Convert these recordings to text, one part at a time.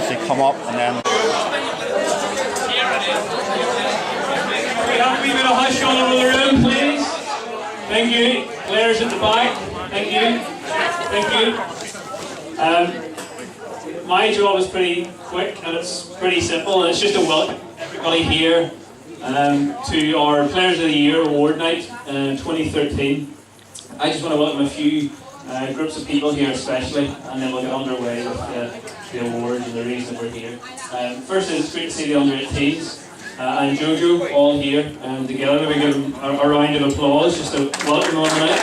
obviously come up and then. We have a wee bit of hush all over the room, please. Thank you. Players at the back. Thank you. Thank you. My job is pretty quick and it's pretty simple, and it's just to welcome everybody here to our Players of the Year Award Night 2013. I just want to welcome a few groups of people here especially, and then we'll get underway with the awards and the reason we're here. First, it's great to see the under-18s and Jojo all here together. We give them a round of applause just to welcome them on the night.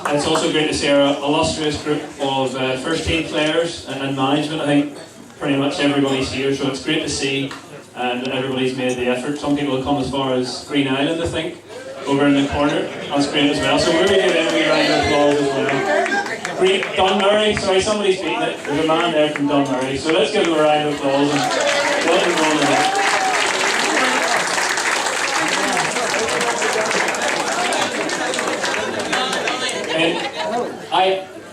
It's also great to see our illustrious group of first team players and management. I think pretty much everybody's here, so it's great to see that everybody's made the effort. Some people have come as far as Green Island, I think, over in the corner. That's great as well. So we're going to give them a wee round of applause as well. Dunmurray, sorry, somebody's beating it. There's a man there from Dunmurray, so let's give them a round of applause and welcome them on the night.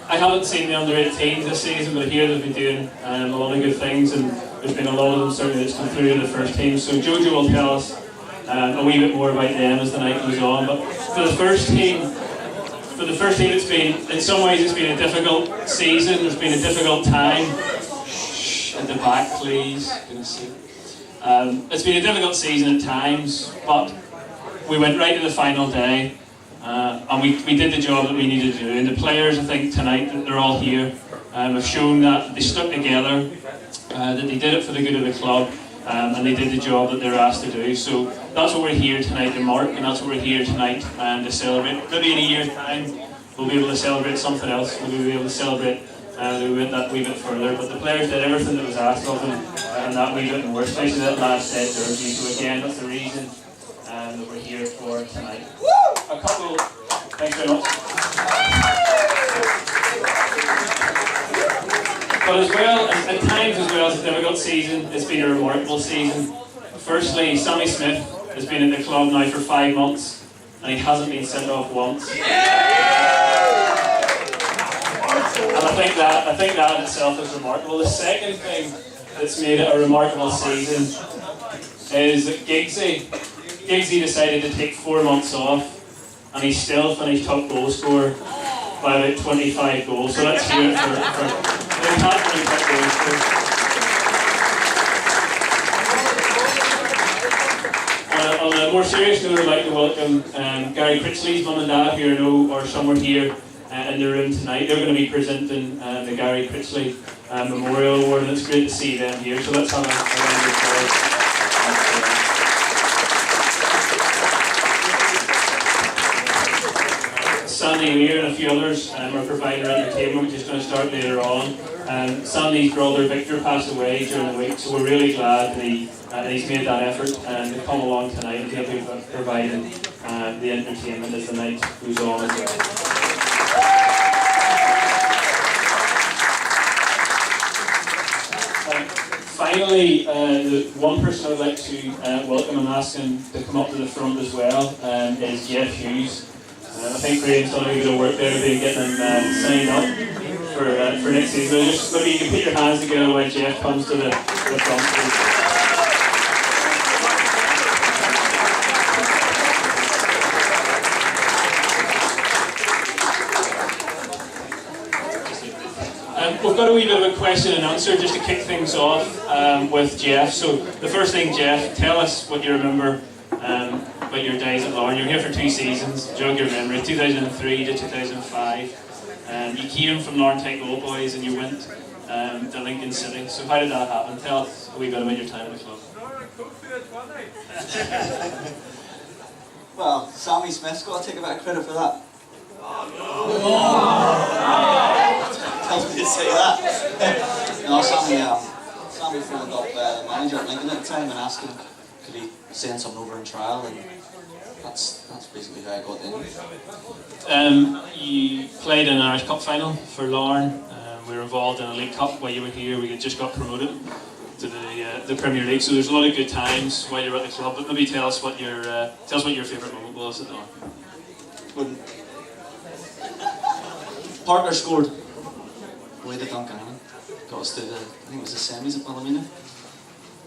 I haven't seen the under-18s this season, but here they've been doing a lot of good things, and there's been a lot of them certainly that's come through in the first team. So Jojo will tell us a wee bit more about them as the night goes on. But for the first team, it's been, in some ways, it's been a difficult season. There's been a difficult time. Shh, at the back, please. It's been a difficult season at times, but we went right to the final day. And we did the job that we needed to do. And the players, I think, tonight, they're all here, have shown that they stuck together, that they did it for the good of the club, and they did the job that they were asked to do. So that's what we're here tonight to mark, and that's what we're here tonight to celebrate. Maybe in a year's time, we'll be able to celebrate something else. We'll be able to celebrate we went that wee bit further. But the players did everything that was asked of them, and that wee bit more, especially that last set jersey. So again, that's the reason that we're here for tonight. A couple, thanks very much. But as well, at times as well, it's a difficult season. It's been a remarkable season. Firstly, Sammy Smith has been at the club now for 5 months, and he hasn't been sent off once. And I think that in itself is remarkable. The second thing that's made it a remarkable season is that Giggsy decided to take 4 months off, and he still finished top goal scorer by about 25 goals. So let's hear it for top goal scorer. On a more serious note, I'd like to welcome Gary Critchley's mum and dad, who I know are somewhere here in the room tonight. They're going to be presenting the Gary Critchley Memorial Award, and it's great to see them here. So let's have a round of applause. Sandy Weir and a few others are providing entertainment, which is going to start later on. Sandy's brother Victor passed away during the week, so we're really glad that he's made that effort and to come along tonight and he'll be providing the entertainment as the night goes on as well. Finally, the one person I would like to welcome and ask him to come up to the front as well is Jeff Hughes. I think Graham's done a wee bit of work there to be getting him signed up for next season. Just maybe you can put your hands together when Jeff comes to the front. We've got a wee bit of a question and answer just to kick things off with Jeff. So the first thing, Jeff, tell us what you remember about your days at Larne. You were here for 2 seasons, jog your memory, 2003 to 2005. You came from Larne Type Old Boys and you went to Lincoln City. So how did that happen? Tell us a wee bit about your time at the club. Well, Sammy Smith's got to take a bit of credit for that. Tells me to say that. No, Sammy phoned up the manager at Lincoln at the time and asked him could he send someone over in trial, and that's basically how I got in. You played in an Irish Cup final for Larne. We were involved in a League Cup while you were here. We had just got promoted to the Premier League, so there's a lot of good times while you were at the club. But maybe tell us what your favourite moment was at Larne. Parker scored. Away to Duncannon. Got us to the, I think it was the semis at Ballymena.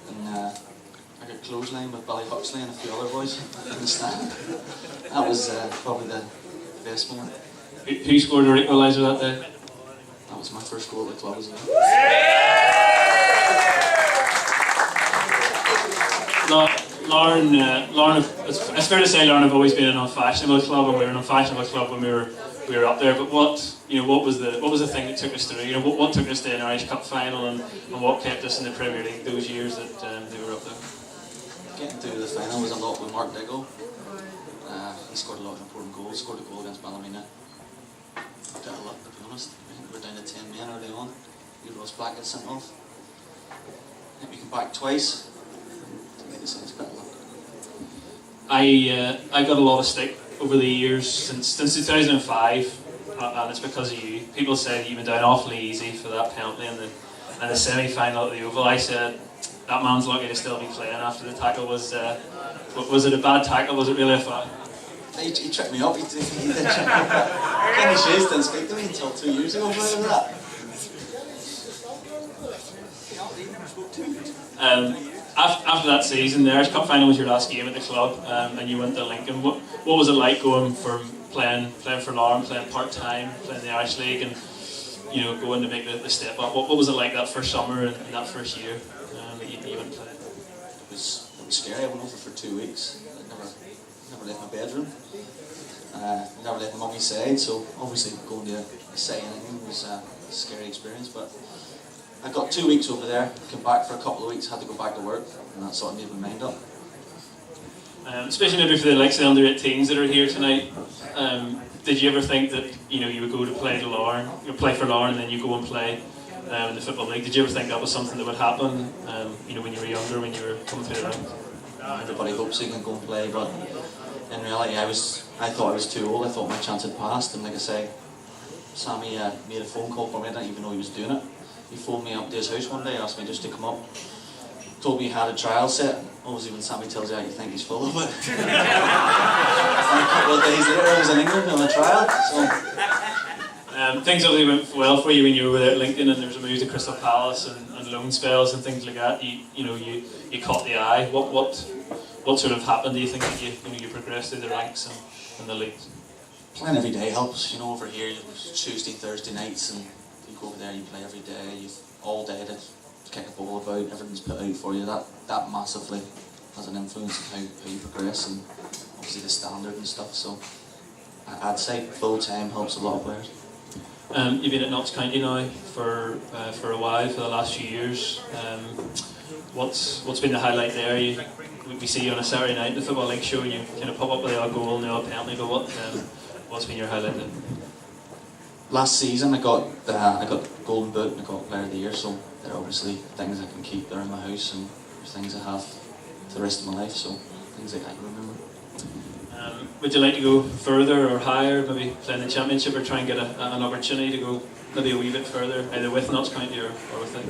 And I got clothesline with Billy Huxley and a few other boys in the stand. That was probably the best moment. Who scored the equaliser that day? That was my first goal at the club as well. Larne, it's fair to say Larne have always been an unfashionable club, and we were an unfashionable club when we were up there. But what was the thing that took us through? What took us to an Irish Cup final, and what kept us in the Premier League those years that they were up there? Getting to the final was a lot with Mark Diggle. He scored a lot of important goals. Scored a goal against Ballymena. I got a lot, to be honest. I think we were down to 10 men early on. Ross Black got sent off. I think we came back twice. I got a lot of stick over the years since 2005, and it's because of you. People say that you went down awfully easy for that penalty in the semi-final at the Oval. I said that man's lucky to still be playing after the tackle. Was it a bad tackle? Was it really a foul? He tripped me up. He did trip me up. Kenny Shays didn't speak to me until 2 years ago about that. After that season, the Irish Cup final was your last game at the club, and you went to Lincoln. What was it like going from playing for Larne, playing part-time, playing the Irish League, and going to make the step up? What was it like that first summer and that first year that you went to play? It was scary. I went over for 2 weeks. I never left my bedroom. Never left my mummy's side, so obviously going to say anything was a scary experience. But I got 2 weeks over there, came back for a couple of weeks, had to go back to work, and that sort of made my mind up. Especially maybe for the likes of the under-18s that are here tonight, did you ever think that you would go to play to Larne, play for Larne, and then you go and play in the Football League? Did you ever think that was something that would happen? When you were younger, when you were coming through the ranks? Everybody hopes they can go and play, but in reality, I thought I was too old. I thought my chance had passed, and like I say, Sammy made a phone call for me. I didn't even know he was doing it. He phoned me up to his house one day, asked me just to come up, told me he had a trial set. Obviously when Sammy tells you that, you think he's full of it. And a couple of days later I was in England on a trial. So. Things obviously went well for you when you were over there at Lincoln, and there was a move to Crystal Palace and loan spells and things like that. You caught the eye. What sort of happened, do you think, that you progressed through the ranks and the leagues? Playing every day helps. Over here it's Tuesday, Thursday nights, and you go over there, you play every day, you've all day to kick a ball about, everything's put out for you. That massively has an influence on how you progress, and obviously the standard and stuff. So I'd say full time helps a lot of players. You've been at Notts County now for a while, for the last few years. What's been the highlight there? We see you on a Saturday night in the Football League show, and you kind of pop up with the odd goal and the odd penalty. But what's been your highlight then? Last season I got Golden Boot and I got Player of the Year, so they're obviously things I can keep there in my house, and things I have for the rest of my life, so things I can remember. Would you like to go further or higher, maybe play in the Championship, or try and get an opportunity to go maybe a wee bit further, either with Notts County or with it?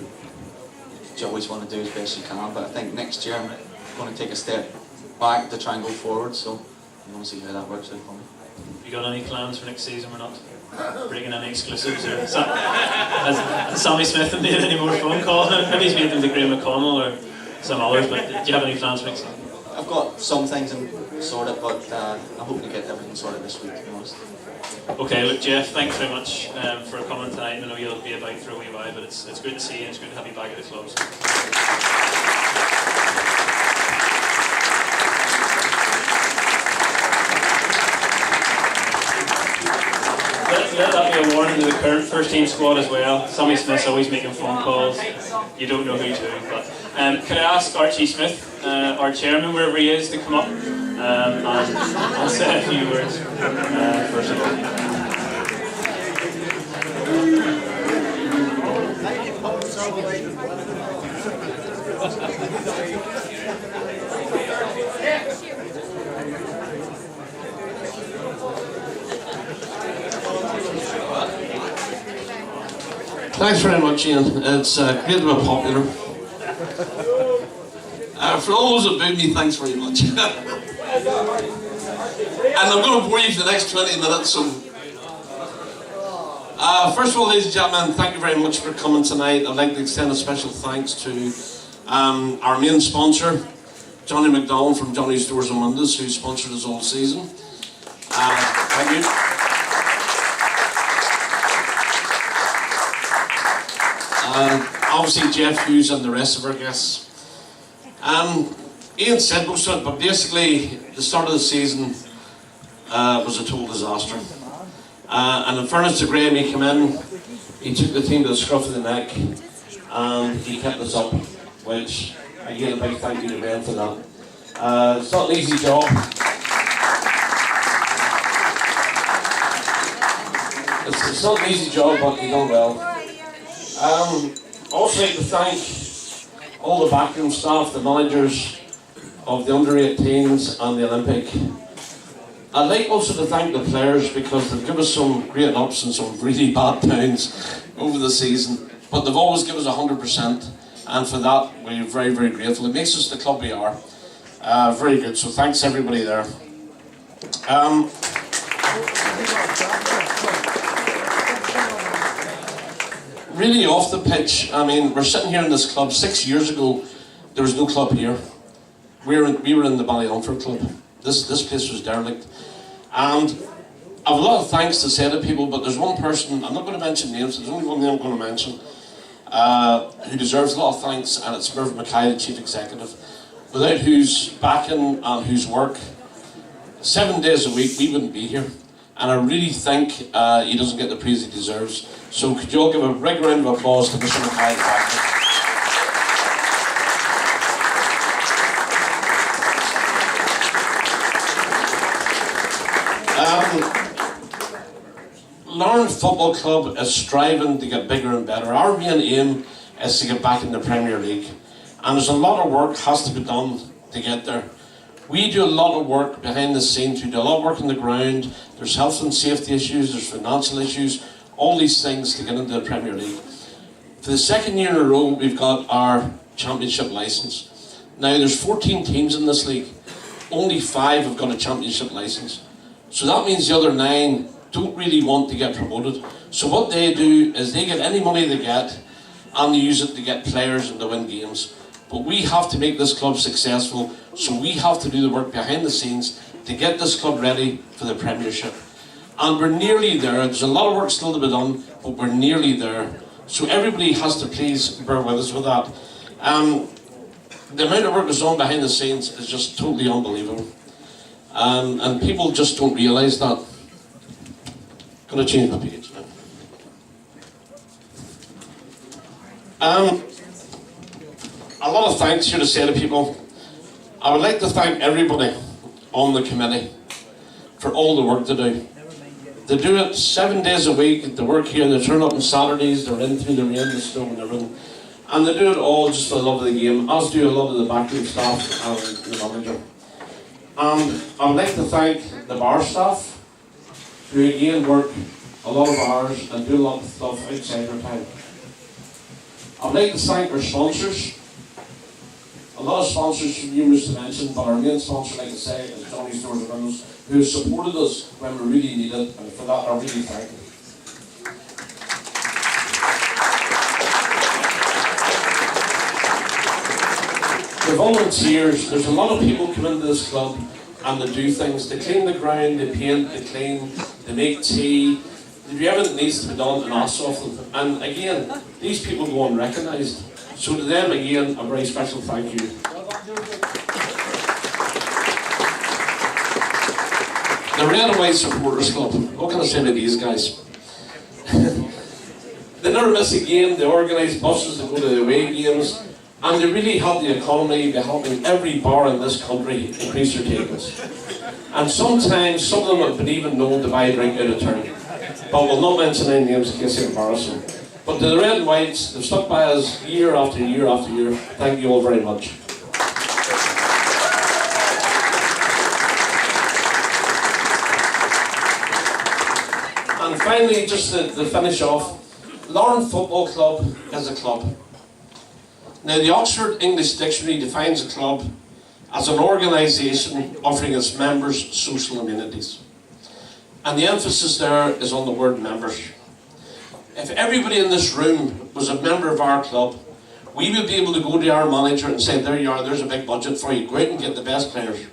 What you always want to do as best you can, but I think next year I'm going to take a step back to try and go forward, so I'm going to see how that works out for me. Have you got any plans for next season or not? Breaking any exclusives? Or has Sammy Smith made any more phone calls? Maybe he's made them to Graham McConnell or some others, but do you have any plans for next season? I've got some things sorted, but I'm hoping to get everything sorted this week, to be honest. Okay, look, Jeff, thanks very much for coming tonight. I know you'll be about for a wee while, but it's good to see you, and it's good to have you back at the club. Let that be a warning to the current first team squad as well. Sammy Smith's always making phone calls. You don't know who to. But can I ask Archie Smith, our chairman, wherever he is, to come up and say a few words first of all. Thanks very much, Ian. It's great to be popular. For all those that booed me, thanks very much. And I'm going to bore you for the next 20 minutes, so First of all, ladies and gentlemen, thank you very much for coming tonight. I'd like to extend a special thanks to our main sponsor, Johnny McDonald from Johnny's Doors and Windows, who sponsored us all season. Thank you. Obviously Jeff Hughes and the rest of our guests. Ian said most of it, but basically the start of the season was a total disaster. And in fairness to Graham, he came in, he took the team to the scruff of the neck, and he kept us up, which, again, a big thank you to Ben for that. It's not an easy job. It's not an easy job, but you've done well. Also like to thank all the backroom staff, the managers of the under-18s and the Olympic. I'd like also to thank the players because they've given us some great ups and some really bad downs over the season, but they've always given us 100%, and for that we're very, very grateful. It makes us the club we are. Very good, so thanks everybody there. Really off the pitch, I mean, we're sitting here in this club. 6 years ago there was no club here. We were in the Ballyunford club. This place was derelict. And I have a lot of thanks to say to people, but there's one person, I'm not going to mention names, there's only one name I'm going to mention, who deserves a lot of thanks, and it's Merv Mackay, the Chief Executive, without whose backing and whose work, 7 days a week, we wouldn't be here. And I really think he doesn't get the praise he deserves. So could you all give a big round of applause to Mr. Mackay? Larne Football Club is striving to get bigger and better. Our main aim is to get back in the Premier League. And there's a lot of work has to be done to get there. We do a lot of work behind the scenes. We do a lot of work on the ground. There's health and safety issues, there's financial issues, all these things to get into the Premier League. For the second year in a row, we've got our championship licence. Now, there's 14 teams in this league. Only 5 have got a championship licence. So that means the other 9 don't really want to get promoted. So what they do is they get any money they get and they use it to get players and to win games. But we have to make this club successful, so we have to do the work behind the scenes to get this club ready for the Premiership. And we're nearly there. There's a lot of work still to be done, but we're nearly there. So everybody has to please bear with us with that. The amount of work that's on behind the scenes is just totally unbelievable. And people just don't realise that. Gonna change my page now. A lot of thanks here to say to people. I would like to thank everybody on the committee for all the work they do. They do it 7 days a week. They work here, they turn up on Saturdays, they're in through the rain, the snow and everything. And they do it all just for the love of the game, as do a lot of the backroom staff and the manager. And I would like to thank the bar staff, who again work a lot of hours and do a lot of stuff outside their time. I would like to thank our sponsors. A lot of sponsors from numerous to mention, but our main sponsor, like I say, is Johnny's Doors and Windows, who has supported us when we really need it, and for that I really thank them. The volunteers, there's a lot of people come into this club and they do things. They clean the ground, they paint, they clean, they make tea, they do everything that needs to be done and ask of them. And again, these people go unrecognised. So to them, again, a very special thank you. The Red and White Supporters Club, what can I say to these guys? They never miss a game, they organise buses to go to the away games, and they really help the economy by helping every bar in this country increase their tables. And sometimes, some of them have been even known to buy a drink out of turn. But we'll not mention any names in case they embarrass them. But to the Red and Whites, they've stuck by us year after year after year. Thank you all very much. And finally, just to finish off, Larne Football Club is a club. Now, the Oxford English Dictionary defines a club as an organisation offering its members social amenities. And the emphasis there is on the word members. if everybody in this room was a member of our club, we would be able to go to our manager and say, there you are, there's a big budget for you, go out and get the best players.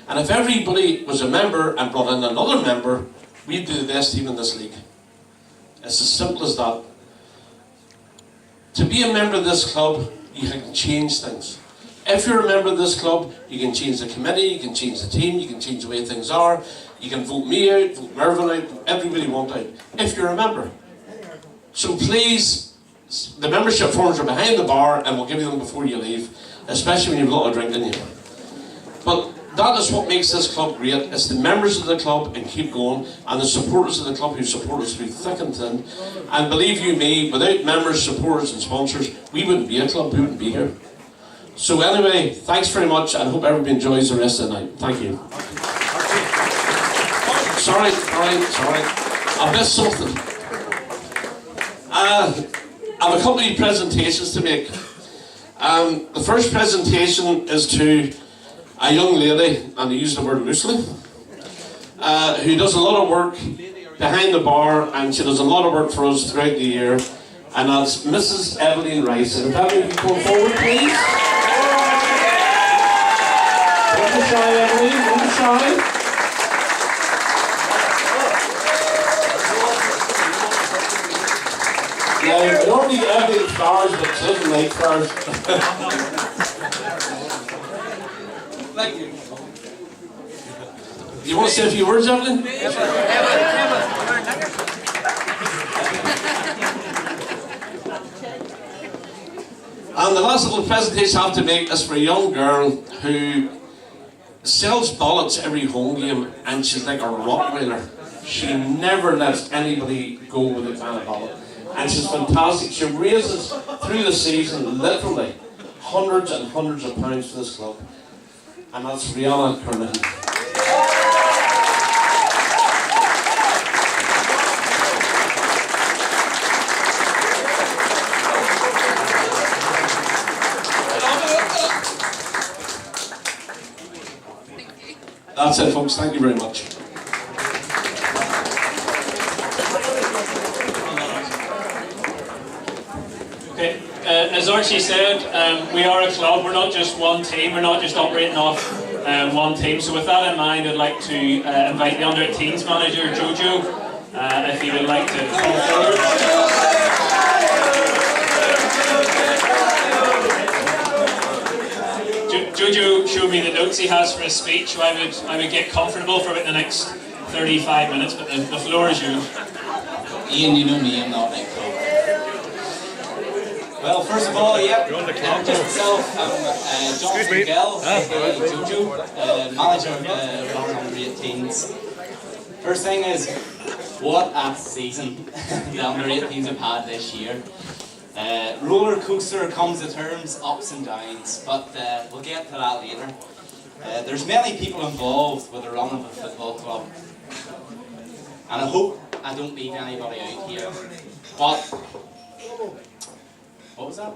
And if everybody was a member and brought in another member, we'd be the best team in this league. It's as simple as that. To be a member of this club, you can change things. If you're a member of this club, you can change the committee, you can change the team, you can change the way things are, you can vote me out, vote Mervyn out, vote everybody you want out, if you're a member. So please, the membership forms are behind the bar and we'll give you them before you leave, especially when you've a lot of drink in you. But that is what makes this club great. It's the members of the club and keep going, and the supporters of the club who support us through thick and thin. And believe you me, without members, supporters and sponsors, we wouldn't be a club, we wouldn't be here. So anyway, thanks very much, and I hope everybody enjoys the rest of the night. Thank you. Sorry. I missed something. I have a couple of presentations to make. The first presentation is to a young lady, and I use the word loosely, who does a lot of work behind the bar, and she does a lot of work for us throughout the year, and that's Mrs. Evelyn Rice. And if Evelyn can come forward, please. Don't be shy, Evelyn, don't be shy. Now, normally Evelyn flowers, but she doesn't like flowers. Thank you. You want to say a few words, Evelyn? And the last little presentation I have to make is for a young girl who sells bullets every home game, and she's like a Rottweiler. She never lets anybody go with a can of bullet. And she's fantastic. She raises through the season literally hundreds and hundreds of pounds for this club. And that's Rihanna Kernan. That's it, folks. Thank you very much. Okay, as Archie said, we are a club. We're not just one team. We're not just operating off one team. So with that in mind, I'd like to invite the under-18s manager, Jojo, if he would like to come forward. Jojo showed me the notes he has for his speech, so I would get comfortable for about the next 35 minutes, but the floor is yours. Ian, you know me, I'm not like club. Well, first of all, just myself, I'm John Miguel, Jojo, manager of Larne under-18s. First thing is, what a season the under-18s have had this year. Roller coaster comes to terms, ups and downs, but we'll get to that later. There's many people involved with the run of a football club, and I hope I don't leave anybody out here. But what was that?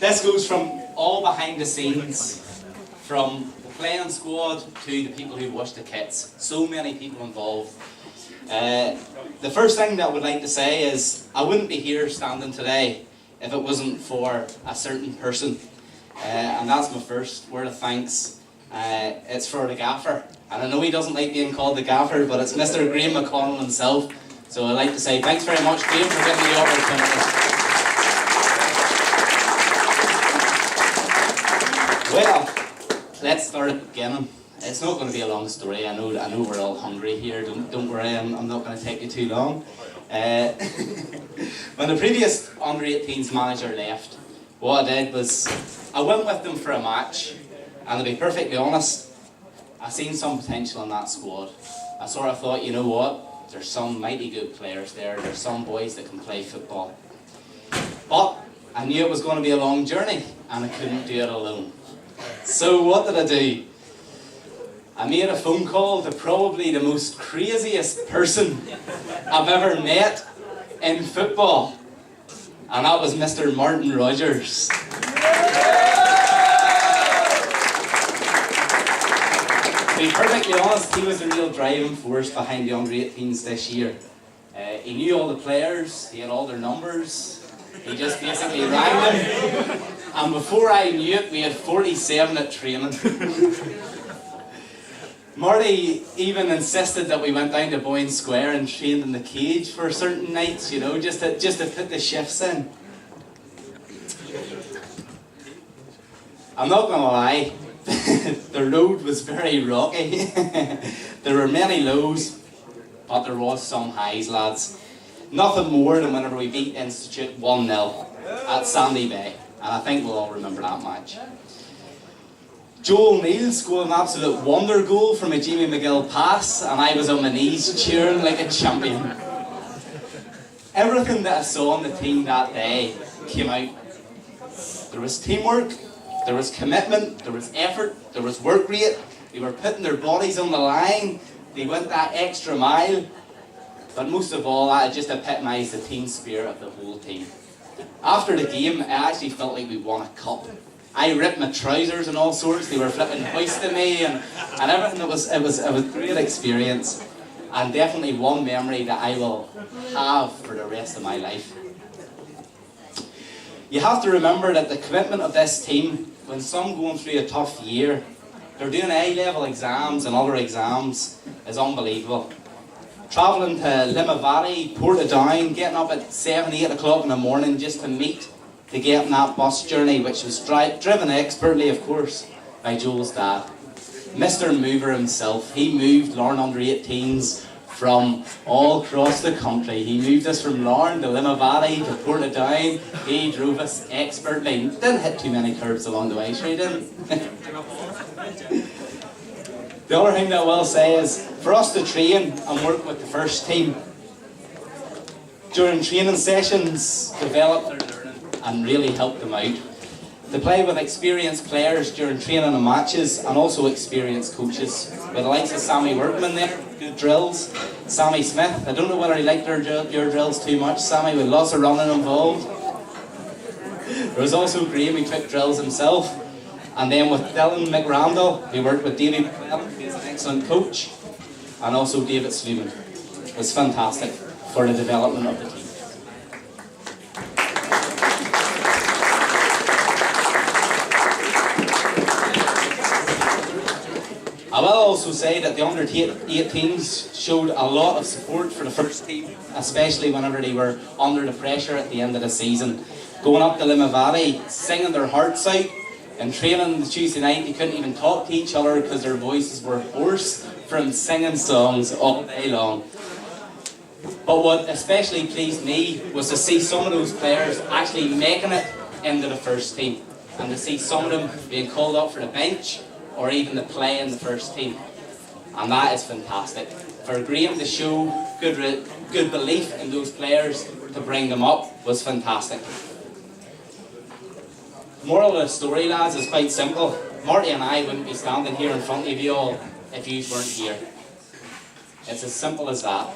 This goes from all behind the scenes, from the playing squad to the people who wash the kits. So many people involved. The first thing that I would like to say is I wouldn't be here standing today if it wasn't for a certain person, and that's my first word of thanks. It's for the gaffer, and I know he doesn't like being called the gaffer, but it's Mr. Graham McConnell himself. So I'd like to say thanks very much, Graham, for giving me the opportunity. Well, let's start at the beginning. It's not going to be a long story. I know we're all hungry here. Don't worry, I'm not going to take you too long. When the previous under-18s manager left, what I did was I went with them for a match, and to be perfectly honest, I seen some potential in that squad. I sort of thought, you know what, there's some mighty good players there. There's some boys that can play football. But I knew it was going to be a long journey, and I couldn't do it alone. So what did I do? I made a phone call to probably the most craziest person I've ever met in football, and that was Mr. Martin Rogers. To be perfectly honest, he was the real driving force behind the under-18s this year. He knew all the players, he had all their numbers, he just basically rang them, and before I knew it, we had 47 at training. Marty even insisted that we went down to Boyne Square and trained in the cage for certain nights, you know, just to put the shifts in. I'm not going to lie, the road was very rocky. There were many lows, but there was some highs, lads. Nothing more than whenever we beat Institute 1-0 at Sandy Bay, and I think we'll all remember that match. Joel Neal scored an absolute wonder goal from a Jamie McGill pass, and I was on my knees cheering like a champion. Everything that I saw on the team that day came out. There was teamwork, there was commitment, there was effort, there was work rate. They were putting their bodies on the line, they went that extra mile. But most of all, that just epitomised the team spirit of the whole team. After the game, I actually felt like we won a cup. I ripped my trousers and all sorts. They were flipping hoisting me and everything. It was a great experience, and definitely one memory that I will have for the rest of my life. You have to remember that the commitment of this team, when some going through a tough year, they're doing A-level exams and other exams, is unbelievable. Travelling to Limavady, Portadown, getting up at 7, 8 o'clock in the morning just to meet, to get on that bus journey, which was driven expertly, of course, by Joel's dad. Mr. Mover himself. He moved Larne under 18s from all across the country. He moved us from Larne to Limavady to Portadown. He drove us expertly. Didn't hit too many curves along the way, sure he didn't. The other thing that I will say is, for us to train and work with the first team, during training sessions, develop their learning and really help them out. To play with experienced players during training and matches, and also experienced coaches, with the likes of Sammy Workman there, good drills. Sammy Smith, I don't know whether he liked your drills too much, Sammy, with lots of running involved. There was also Graham, who took drills himself. And then with Dylan McRandall, we worked with Davey McClellan, who's an excellent coach, and also David Sluman. It was fantastic for the development of the team. I will also say that the under 18s showed a lot of support for the first team, especially whenever they were under the pressure at the end of the season. Going up to Limavady, singing their hearts out. In training the Tuesday night, they couldn't even talk to each other because their voices were hoarse from singing songs all day long. But what especially pleased me was to see some of those players actually making it into the first team, and to see some of them being called up for the bench or even to play in the first team. And that is fantastic. For Graham to show good belief in those players to bring them up was fantastic. Moral of the story, lads, is quite simple. Marty and I wouldn't be standing here in front of you all if you weren't here. It's as simple as that.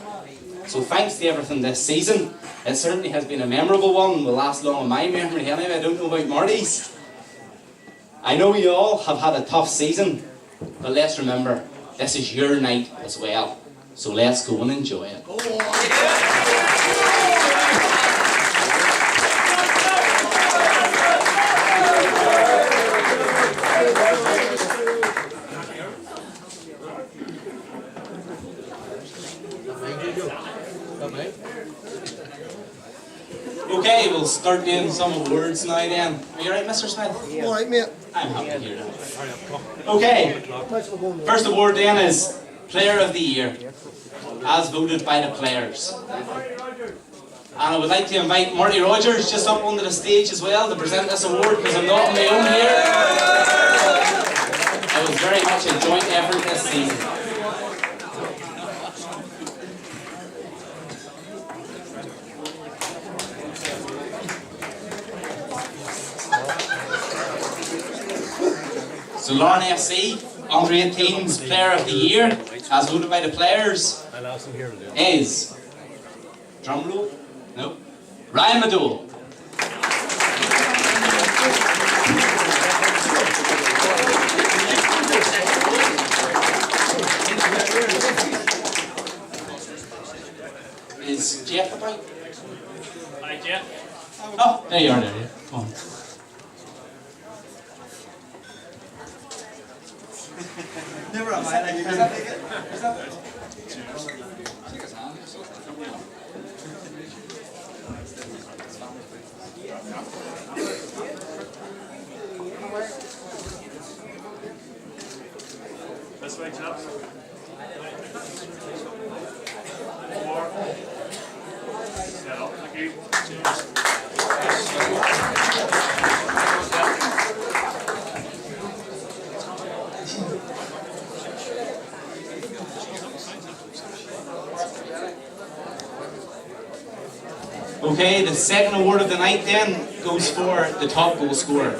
So thanks to everything this season. It certainly has been a memorable one, will last long in my memory anyway. I don't know about Marty's. I know you all have had a tough season, but let's remember, this is your night as well. So let's go and enjoy it. Okay, we'll start doing some words now then. Are you alright, Mr. Smith? Yeah. Alright, mate. I'm happy to hear that. Okay, first award then is Player of the Year, as voted by the players. And I would like to invite Marty Rogers just up onto the stage as well to present this award, because I'm not on my own here. It was very much a joint effort this season. So Larne FC, under 18's Player of the Year, as voted by the players, is, drum roll? No. Ryan Madole. Is Jeff There you are, there you are. Come on. Never mind. Is that it? Is that it? This way, chaps. Set up, thank you. Okay, the second award of the night then goes for the top goal scorer.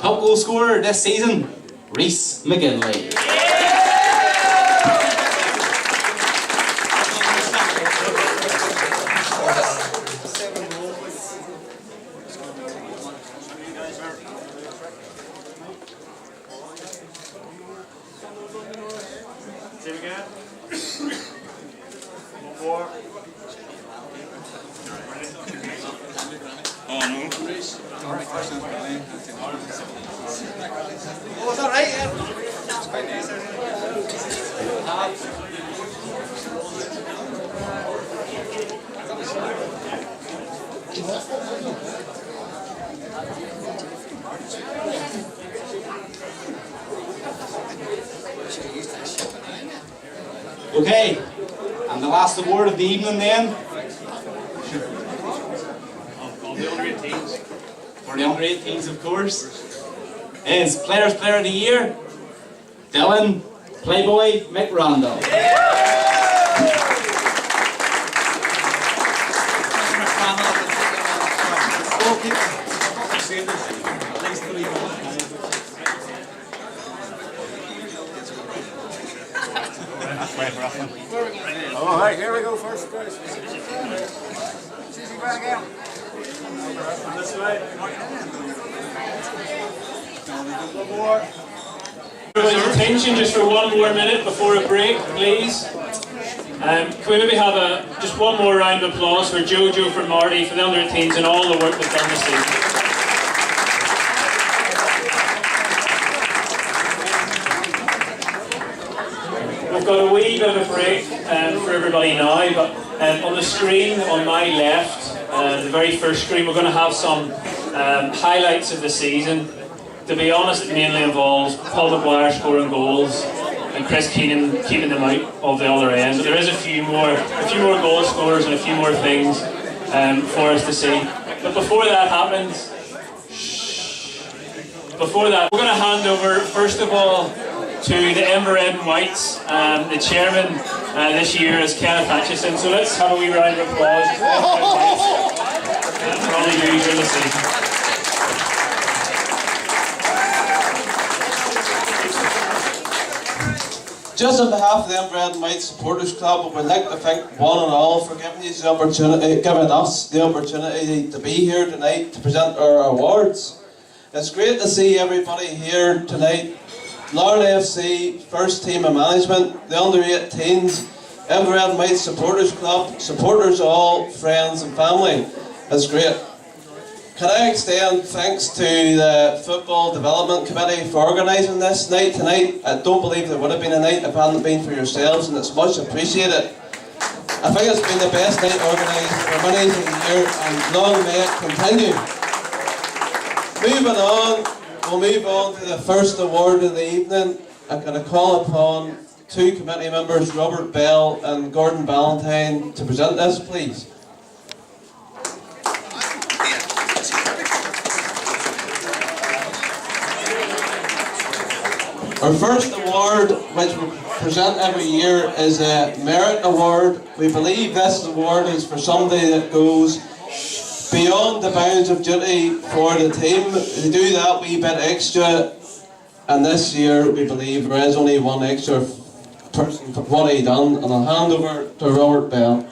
Top goal scorer this season, Rhys McGinley. Same again. One more. Oh, is that right? It's quite nice. Okay, and the last award of the evening then, On the under 18s. for the under 18s of course, is Players Player of the Year, Dylan Playboy McRandall. All right, here we go first, guys. Back out. This way. One more. Everybody's attention just for one more minute before a break, please. Can we maybe have just one more round of applause for Jojo, for Marty, for the under 18s and all the work they've done this season. We've got a wee bit of a break for everybody now, but on the screen on my left, the very first screen, we're going to have some highlights of the season. To be honest, it mainly involves Paul McGuire scoring goals and Chris Keenan keeping them out of the other end. But there is a few more goal scorers and a few more things for us to see. But before that happens, we're going to hand over first of all to the Ember Red and Whites. The chairman this year is Kenneth Hutchison. So let's have a wee round of applause for the Ember Red and Whites for all they do during the season. Just on behalf of the Ember Red and White Supporters Club, we'd like to thank one and all for giving us the opportunity to be here tonight to present our awards. It's great to see everybody here tonight. Larne FC, first team of management, the under 18s, Ember Red and White Supporters Club, supporters all, friends and family. It's great. Can I extend thanks to the Football Development Committee for organising this night tonight. I don't believe there would have been a night if it hadn't been for yourselves, and it's much appreciated. I think it's been the best night organised for many of the year, and long may it continue. Moving on, we'll move on to the first award of the evening. I'm going to call upon two committee members, Robert Bell and Gordon Ballantyne, to present this, please. Our first award, which we present every year, is a Merit Award. We believe this award is for somebody that goes beyond the bounds of duty for the team. They do that wee bit extra, and this year we believe there is only one extra person for what he done, and I'll hand over to Robert Bell.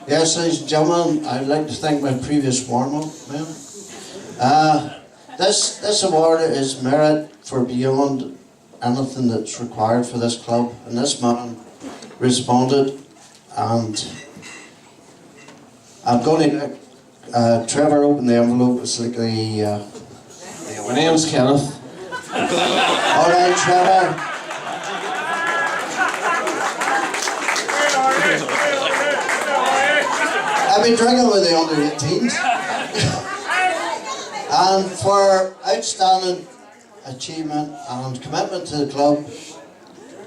Yes, ladies and gentlemen, I'd like to thank my previous warm-up man. This award is merit for beyond anything that's required for this club, and this man responded, and I'm going to Trevor, open the envelope. It's like the. My name's Kenneth. All right, Trevor. I've been drinking with the under 18s. And for outstanding achievement and commitment to the club,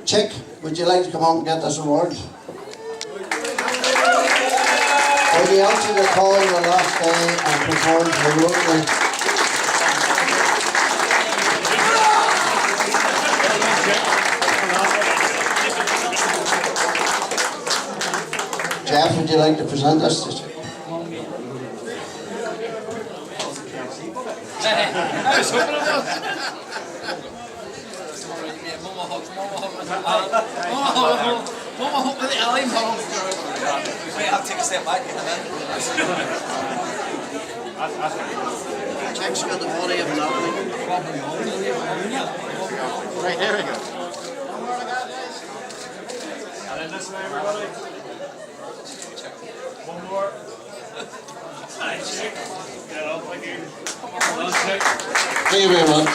Chick, would you like to come on and get this award? Will you answer the call on the last day and perform heroically? Jeff, would you like to present us to Chick? I'll take a step back in a minute. Chick's got the body of an athlete. Right, here we go. And then this way, everybody. One more. Nice, Chick. Get up, thank you. Well done, Chick. Thank you very much.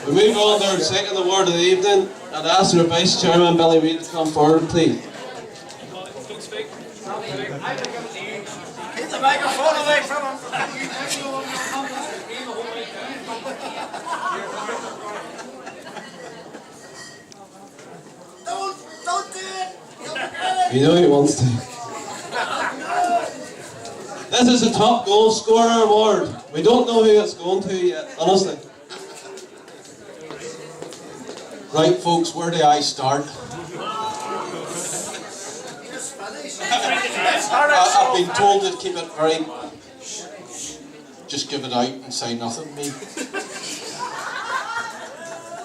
We move on to our second award of the evening, and ask our Vice Chairman Billy Reid to come forward, please. Don't speak. Keep the microphone away from him. Don't do it. You know he wants to. This is the top goal scorer award. We don't know who it's going to yet, honestly. Right, folks, where do I start? I've been told to keep it very... Just give it out and say nothing, me.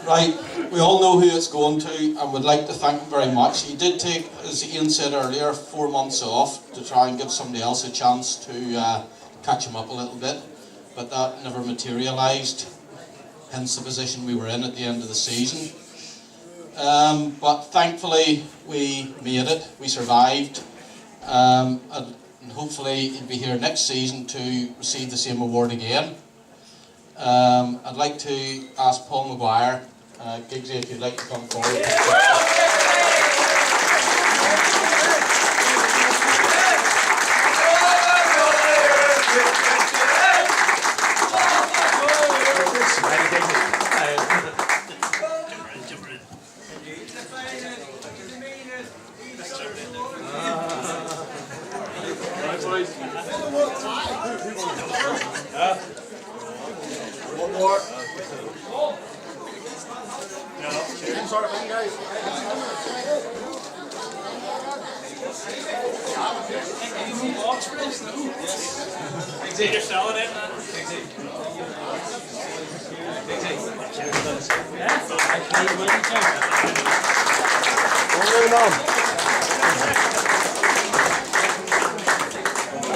Right, we all know who it's going to and would like to thank him very much. He did take, as Ian said earlier, 4 months off to try and give somebody else a chance to catch him up a little bit, but that never materialised, hence the position we were in at the end of the season. But thankfully we made it, we survived, and hopefully he'll be here next season to receive the same award again. I'd like to ask Paul Maguire, Giggsy, if you'd like to come forward. One more. Same sort of thing, guys. You're selling it, man.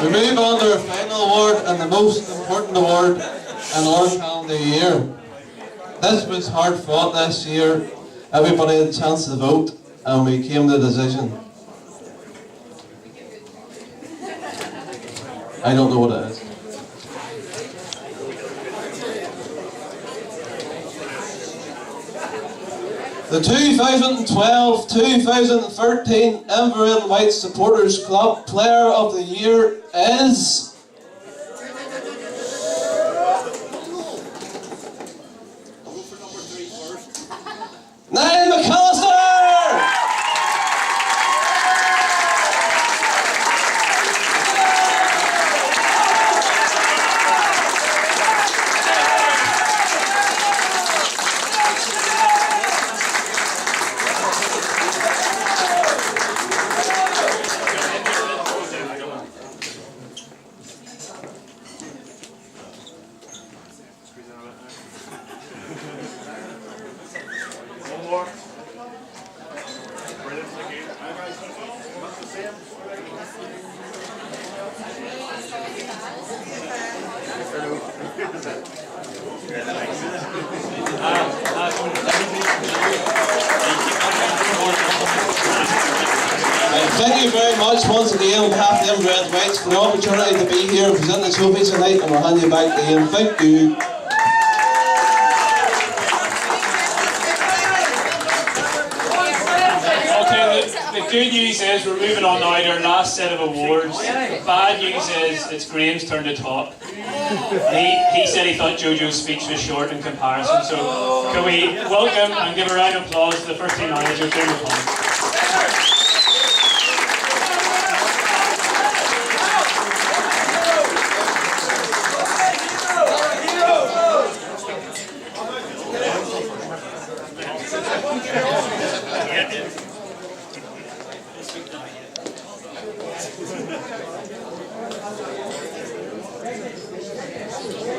We move on to our final award and the most important award in our calendar year. This was hard fought this year. Everybody had a chance to vote and we came to a decision. I don't know what it is. The 2012-2013 Inveraray White Supporters Club Player of the Year is... Niall McAllister! One more. Thank you very much once again on behalf of them Red Whites for the opportunity to be here and present the trophies tonight, and we'll hand you back to Ian. Thank you. The good news is we're moving on now to our last set of awards. The bad news is it's Graham's turn to talk. He said he thought Jojo's speech was short in comparison, so can we welcome and give a round of applause to the first team manager, Graham McConnell.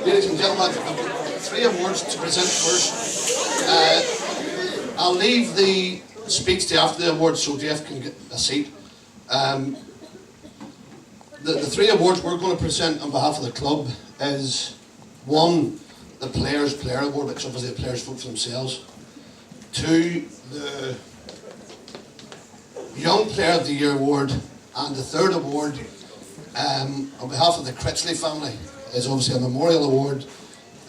Ladies and gentlemen, I've got 3 awards to present first. I'll leave the speech to after the awards so Jeff can get a seat. The 3 awards we're going to present on behalf of the club is 1, the Players' Player Award, which obviously the players vote for themselves. 2, the Young Player of the Year Award, and the 3rd award on behalf of the Critchley family is obviously a memorial award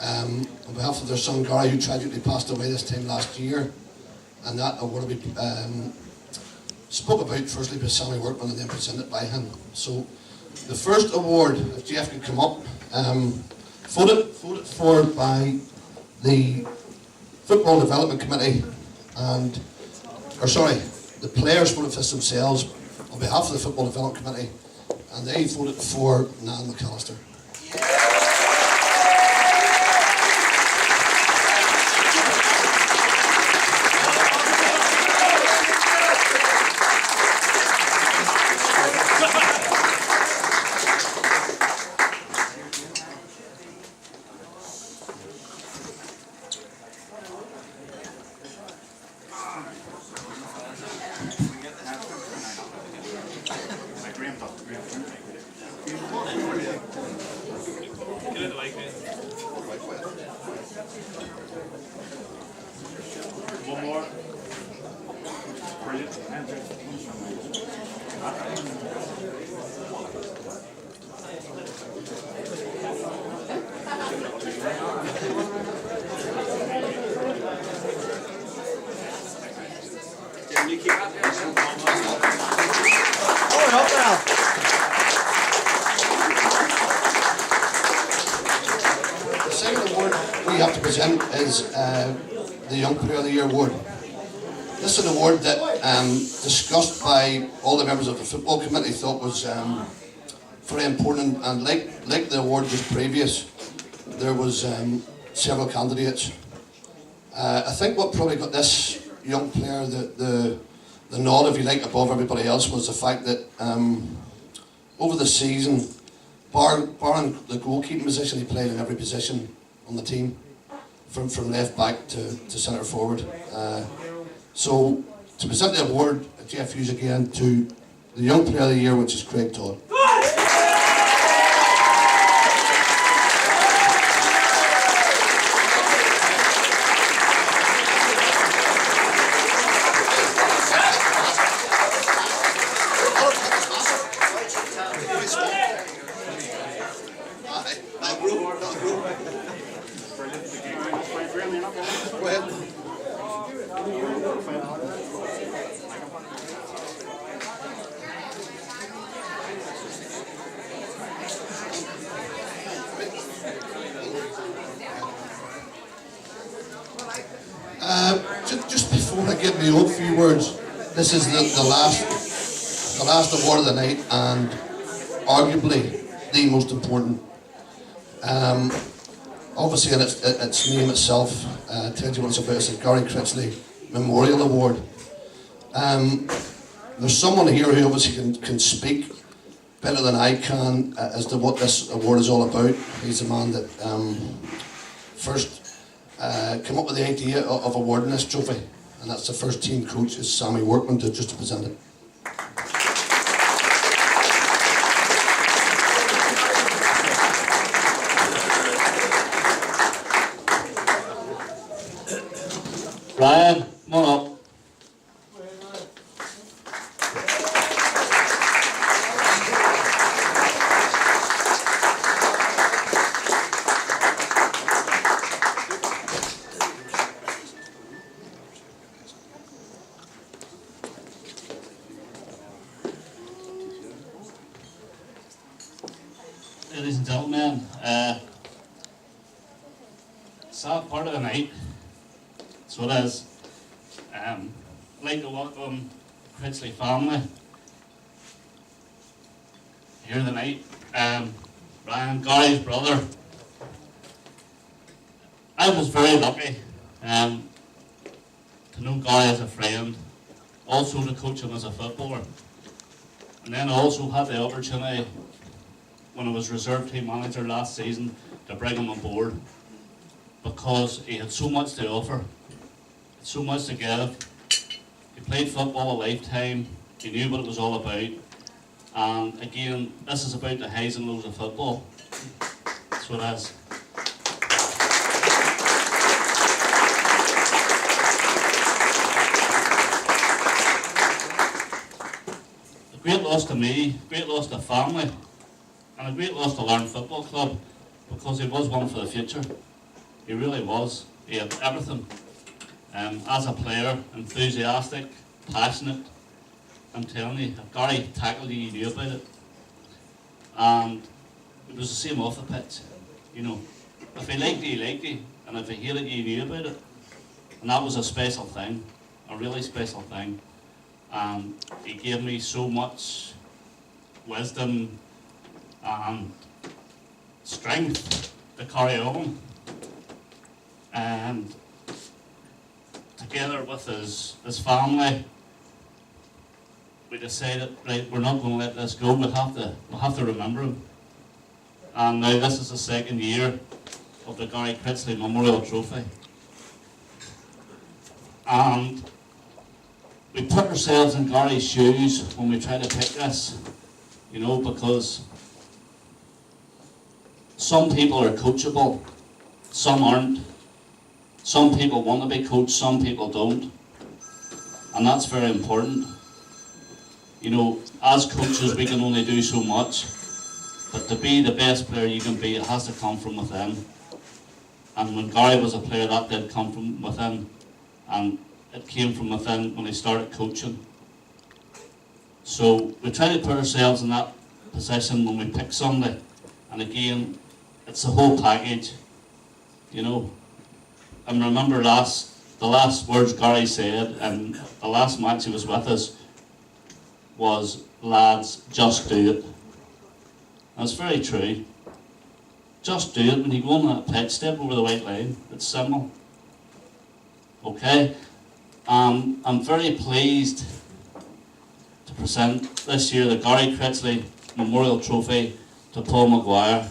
on behalf of their son Gary, who tragically passed away this time last year, and that award will be spoke about firstly by Sammy Workman and then presented by him. So the first award, if Jeff could come up, voted for by the Football Development Committee the players voted for this themselves on behalf of the Football Development Committee, and they voted for Nan McAllister. One more. Brilliant. The second award we have to present is the Young Player of the Year Award. This is an award that, discussed by all the members of the football committee, thought was very important, and like the award just previous, there was several candidates. I think what probably got this young player the nod, if you like, above everybody else was the fact that over the season, barring the goalkeeping position, he played in every position on the team, from left back to centre forward. So to present the award, Jeff Hughes again, to the Young Player of the Year, which is Craig Todd. Go ahead. Just before I give my own few words, this is the last award of the night, and arguably the most important. Obviously, in its name itself tells you what it's about. It's the Gary Critchley Memorial Award. There's someone here who obviously can speak better than I can as to what this award is all about. He's the man that first came up with the idea of awarding this trophy, and that's the first team coach, is Sammy Workman, just to present it. Ryan, come on up. and gentlemen, sad part of the night, so it is. I'd like to welcome the Critchley family here tonight. Brian, Gary's brother. I was very lucky to know Gary as a friend, also to coach him as a footballer, and then I also had the opportunity when I was reserve team manager last season to bring him on board because he had so much to offer, so much to give. He played football a lifetime, he knew what it was all about, and again, this is about the highs and lows of football. That's what it is. A great loss to me, great loss to family, and a great loss to Larne Football Club because he was one for the future. He really was. He had everything. As a player, enthusiastic, passionate. I'm telling you, if Gary tackled you, you knew about it. And it was the same off the pitch. You know, if he liked you, he liked you. And if he hated you, you knew about it. And that was a special thing, a really special thing. And he gave me so much wisdom and strength to carry on. And together with his family, we decided, right, we're not going to let this go. We'll have to remember him. And now this is the second year of the Gary Critchley Memorial Trophy. And we put ourselves in Gary's shoes when we try to pick this, you know, because some people are coachable, some aren't. Some people want to be coached, some people don't. And that's very important. You know, as coaches we can only do so much, but to be the best player you can be, it has to come from within. And when Gary was a player, that did come from within. And it came from within when he started coaching. So we try to put ourselves in that position when we pick somebody. And again, it's the whole package, you know. And remember the last words Gary said in the last match he was with us was, lads, just do it. That's very true. Just do it. When you go on that pitch, step over the white line. It's simple. Okay? I'm very pleased to present this year the Gary Critchley Memorial Trophy to Paul Maguire.